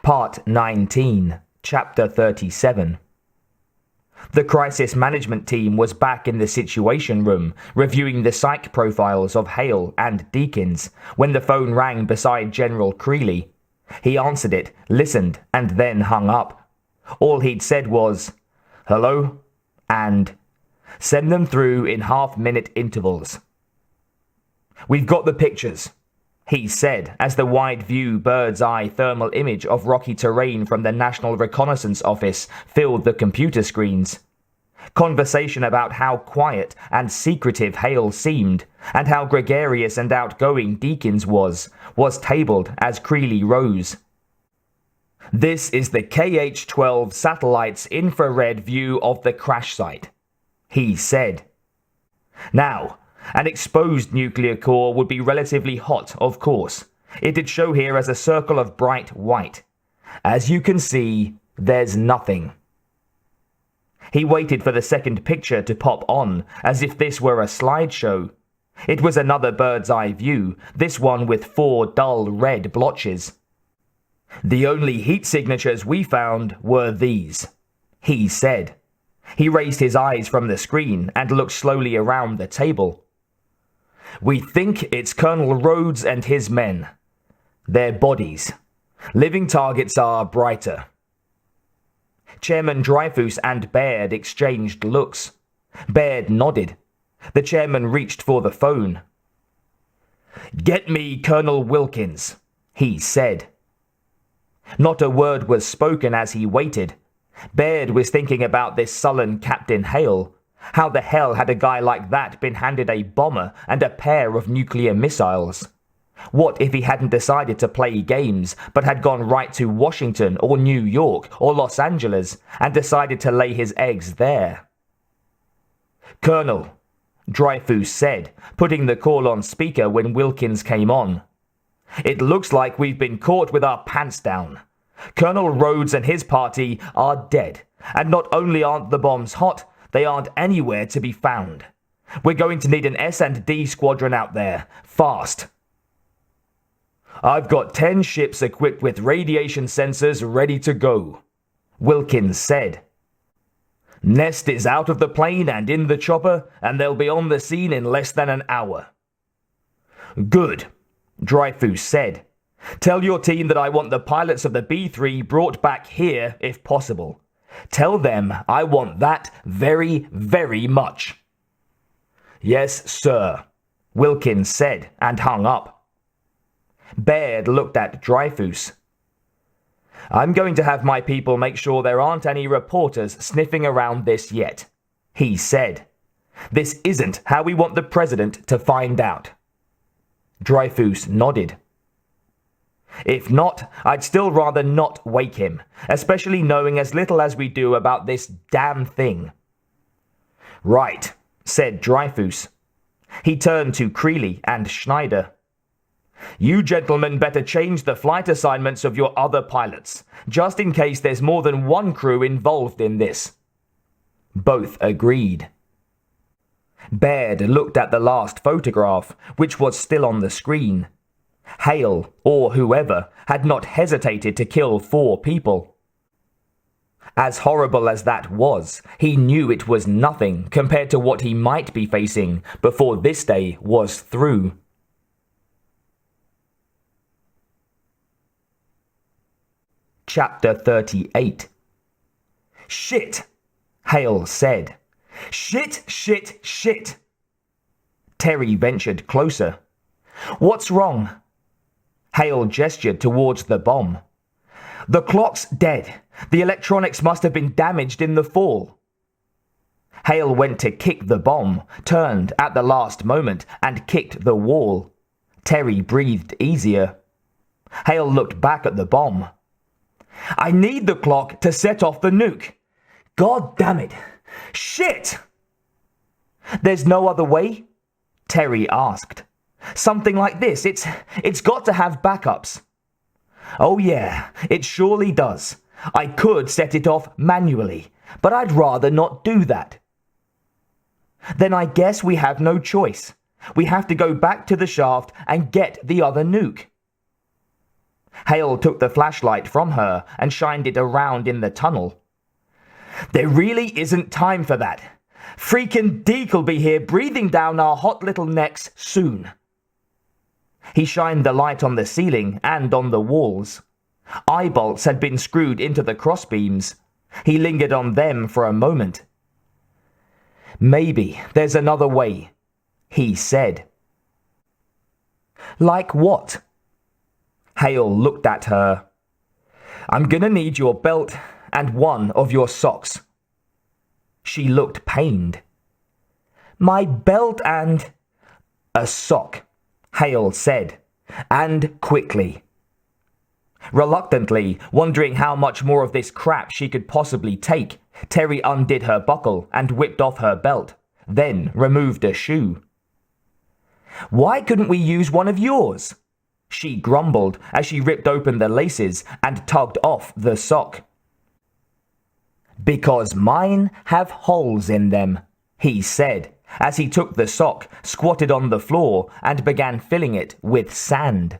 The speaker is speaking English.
Part 19, Chapter 37. The crisis management team was back in the situation room, reviewing the psych profiles of Hale and Deakins, when the phone rang beside General Creeley. He answered it, listened, and then hung up. All he'd said was, "Hello?" and "Send them through in half-minute intervals." "We've got the pictures," he said, as the wide-view bird's-eye thermal image of rocky terrain from the National Reconnaissance Office filled the computer screens. Conversation about how quiet and secretive Hale seemed, and how gregarious and outgoing Deakins was tabled as Creeley rose. "This is the KH-12 satellite's infrared view of the crash site," he said. "Now, an exposed nuclear core would be relatively hot, of course. It'd show here as a circle of bright white. As you can see, there's nothing." He waited for the second picture to pop on, as if this were a slideshow. It was another bird's-eye view, this one with 4 dull red blotches. "The only heat signatures we found were these," he said. He raised his eyes from the screen and looked slowly around the table. "We think it's Colonel Rhodes and his men. Their bodies. Living targets are brighter." Chairman Dreyfus and Baird exchanged looks. Baird nodded. The chairman reached for the phone. "Get me Colonel Wilkins," he said. Not a word was spoken as he waited. Baird was thinking about this sullen Captain Hale. How the hell had a guy like that been handed a bomber and a pair of nuclear missiles? What if he hadn't decided to play games, but had gone right to Washington or New York or Los Angeles and decided to lay his eggs there? "Colonel," Dreyfus said, putting the call on speaker when Wilkins came on. "It looks like we've been caught with our pants down. Colonel Rhodes and his party are dead, and not only aren't the bombs hot, they aren't anywhere to be found. We're going to need an S&D squadron out there, fast." "I've got 10 ships equipped with radiation sensors ready to go," Wilkins said. "Nest is out of the plane and in the chopper, and they'll be on the scene in less than an hour." "Good," Dreyfus said. "Tell your team that I want the pilots of the B-3 brought back here if possible. Tell them I want that very, very much." "Yes, sir," Wilkins said and hung up. Baird looked at Dreyfus. "I'm going to have my people make sure there aren't any reporters sniffing around this yet," he said. "This isn't how we want the president to find out." Dreyfus nodded. "If not, I'd still rather not wake him, especially knowing as little as we do about this damn thing." "Right," said Dreyfus. He turned to Creeley and Schneider. "You gentlemen better change the flight assignments of your other pilots, just in case there's more than one crew involved in this." Both agreed. Baird looked at the last photograph, which was still on the screen. Hale, or whoever, had not hesitated to kill 4 people. As horrible as that was, he knew it was nothing compared to what he might be facing before this day was through. Chapter 38. "Shit," Hale said. "Shit, shit, shit." Terry ventured closer. "What's wrong?" Hale gestured towards the bomb. "The clock's dead. The electronics must have been damaged in the fall." Hale went to kick the bomb, turned at the last moment, and kicked the wall. Terry breathed easier. Hale looked back at the bomb. "I need the clock to set off the nuke. God damn it. Shit!" "There's no other way?" Terry asked. "Something like this, it's got to have backups." "Oh yeah, it surely does. I could set it off manually, but I'd rather not do that." "Then I guess we have no choice. We have to go back to the shaft and get the other nuke." Hale took the flashlight from her and shined it around in the tunnel. There really isn't time for that. Freaking Deke'll be here breathing down our hot little necks soon. He shined the light on the ceiling and on the walls. Eye bolts had been screwed into the crossbeams. He lingered on them for a moment. Maybe there's another way, he said. Like what? Hale looked at her. I'm gonna need your belt and one of your socks. She looked pained. My belt and... A sock, Hale said, and quickly. Reluctantly, wondering how much more of this crap she could possibly take, Terry undid her buckle and whipped off her belt, then removed a shoe. Why couldn't we use one of yours? She grumbled as she ripped open the laces and tugged off the sock. Because mine have holes in them, he said, as he took the sock, squatted on the floor, and began filling it with sand.